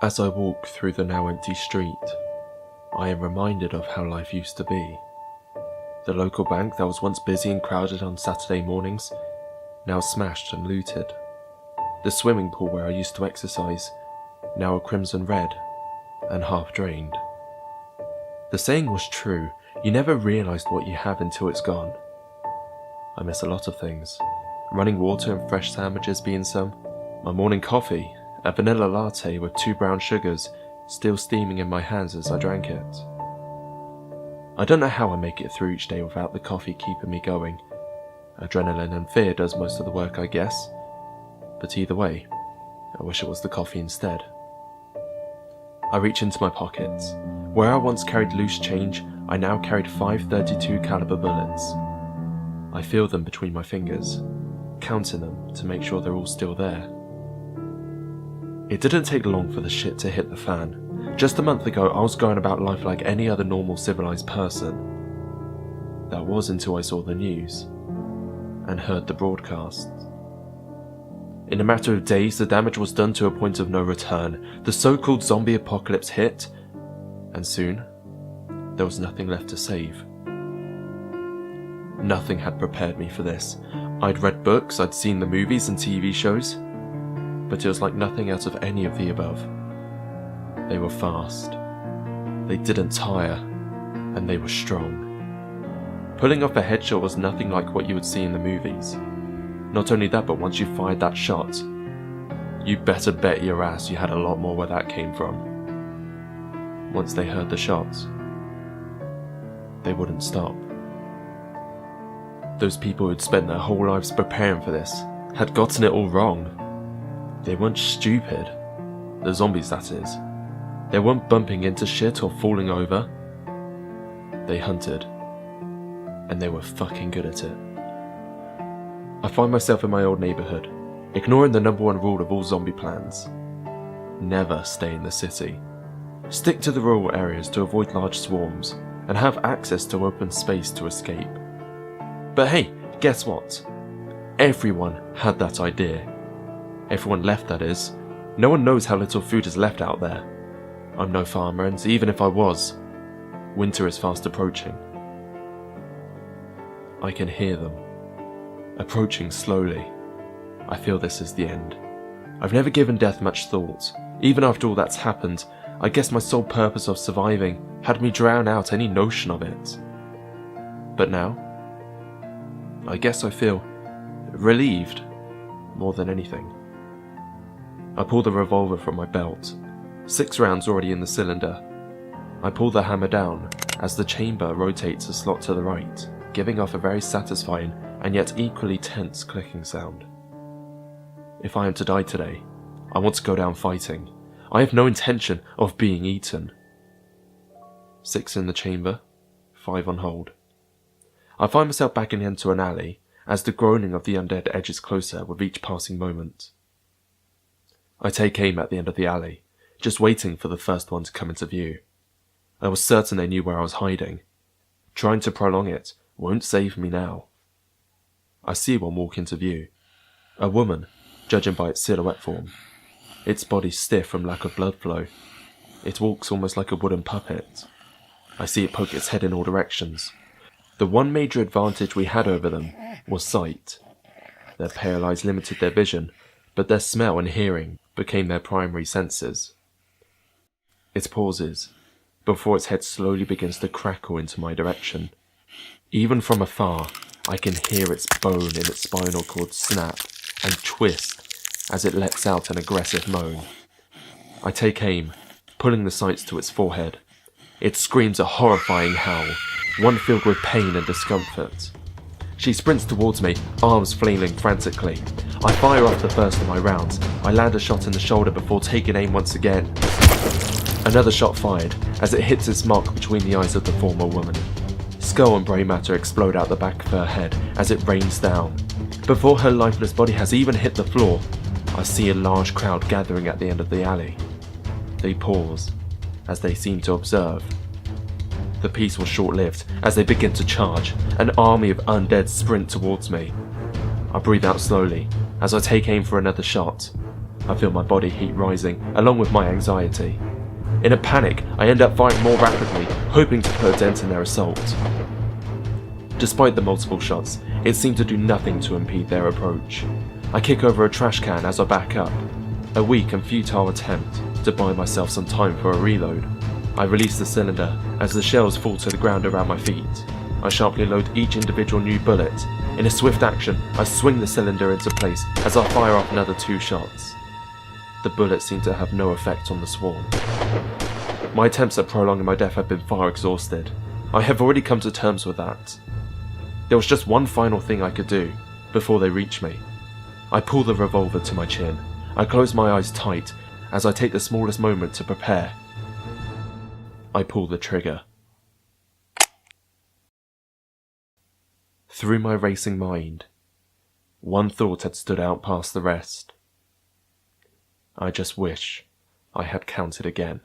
As I walk through the now empty street, I am reminded of how life used to be. The local bank that was once busy and crowded on Saturday mornings, now smashed and looted. The swimming pool where I used to exercise, now a crimson red and half drained. The saying was true, you never realised what you have until it's gone. I miss a lot of things. Running water and fresh sandwiches being some, my morning coffee, a vanilla latte with 2 brown sugars still steaming in my hands as I drank it. I don't know how I make it through each day without the coffee keeping me going. Adrenaline and fear does most of the work, I guess. But either way, I wish it was the coffee instead. I reach into my pockets. Where I once carried loose change, I now carried 5.32 caliber bullets. I feel them between my fingers, counting them to make sure they're all still there. It didn't take long for the shit to hit the fan. Just a month ago, I was going about life like any other normal civilized person. That was until I saw the news and heard the broadcast. In a matter of days, the damage was done to a point of no return. The so-called zombie apocalypse hit, and soon, there was nothing left to save. Nothing had prepared me for this. I'd read books, I'd seen the movies and TV shows, but it was like nothing out of any of the above. They were fast, they didn't tire, and they were strong. Pulling off a headshot was nothing like what you would see in the movies. Not only that, but once you fired that shot, you better bet your ass you had a lot more where that came from. Once they heard the shots, they wouldn't stop. Those people who'd spent their whole lives preparing for this had gotten it all wrong. They weren't stupid. The zombies, that is. They weren't bumping into shit or falling over. They hunted. And they were fucking good at it. I find myself in my old neighbourhood, ignoring the #1 rule of all zombie plans. Never stay in the city. Stick to the rural areas to avoid large swarms, and have access to open space to escape. But hey, guess what? Everyone had that idea. Everyone left, that is. No one knows how little food is left out there. I'm no farmer, and even if I was, winter is fast approaching. I can hear them, approaching slowly. I feel this is the end. I've never given death much thought. Even after all that's happened, I guess my sole purpose of surviving had me drown out any notion of it. But now, I guess I feel relieved more than anything. I pull the revolver from my belt, 6 rounds already in the cylinder. I pull the hammer down as the chamber rotates a slot to the right, giving off a very satisfying and yet equally tense clicking sound. If I am to die today, I want to go down fighting. I have no intention of being eaten. 6 in the chamber, 5 on hold. I find myself backing into an alley as the groaning of the undead edges closer with each passing moment. I take aim at the end of the alley, just waiting for the first one to come into view. I was certain they knew where I was hiding. Trying to prolong it won't save me now. I see one walk into view. A woman, judging by its silhouette form. Its body stiff from lack of blood flow. It walks almost like a wooden puppet. I see it poke its head in all directions. The one major advantage we had over them was sight. Their pale eyes limited their vision, but their smell and hearing became their primary senses. It pauses, before its head slowly begins to crackle into my direction. Even from afar, I can hear its bone in its spinal cord snap and twist as it lets out an aggressive moan. I take aim, pulling the sights to its forehead. It screams a horrifying howl, one filled with pain and discomfort. She sprints towards me, arms flailing frantically. I fire off the first of my rounds. I land a shot in the shoulder before taking aim once again. Another shot fired as it hits its mark between the eyes of the former woman. Skull and brain matter explode out the back of her head as it rains down. Before her lifeless body has even hit the floor, I see a large crowd gathering at the end of the alley. They pause, as they seem to observe. The peace was short-lived as they begin to charge. An army of undead sprint towards me. I breathe out slowly as I take aim for another shot. I feel my body heat rising, along with my anxiety. In a panic, I end up firing more rapidly, hoping to put a dent in their assault. Despite the multiple shots, it seemed to do nothing to impede their approach. I kick over a trash can as I back up, a weak and futile attempt to buy myself some time for a reload. I release the cylinder as the shells fall to the ground around my feet. I sharply load each individual new bullet. In a swift action, I swing the cylinder into place as I fire off another 2 shots. The bullets seem to have no effect on the swarm. My attempts at prolonging my death have been far exhausted. I have already come to terms with that. There was just one final thing I could do before they reach me. I pull the revolver to my chin. I close my eyes tight as I take the smallest moment to prepare. I pull the trigger. Through my racing mind, one thought had stood out past the rest. I just wish I had counted again.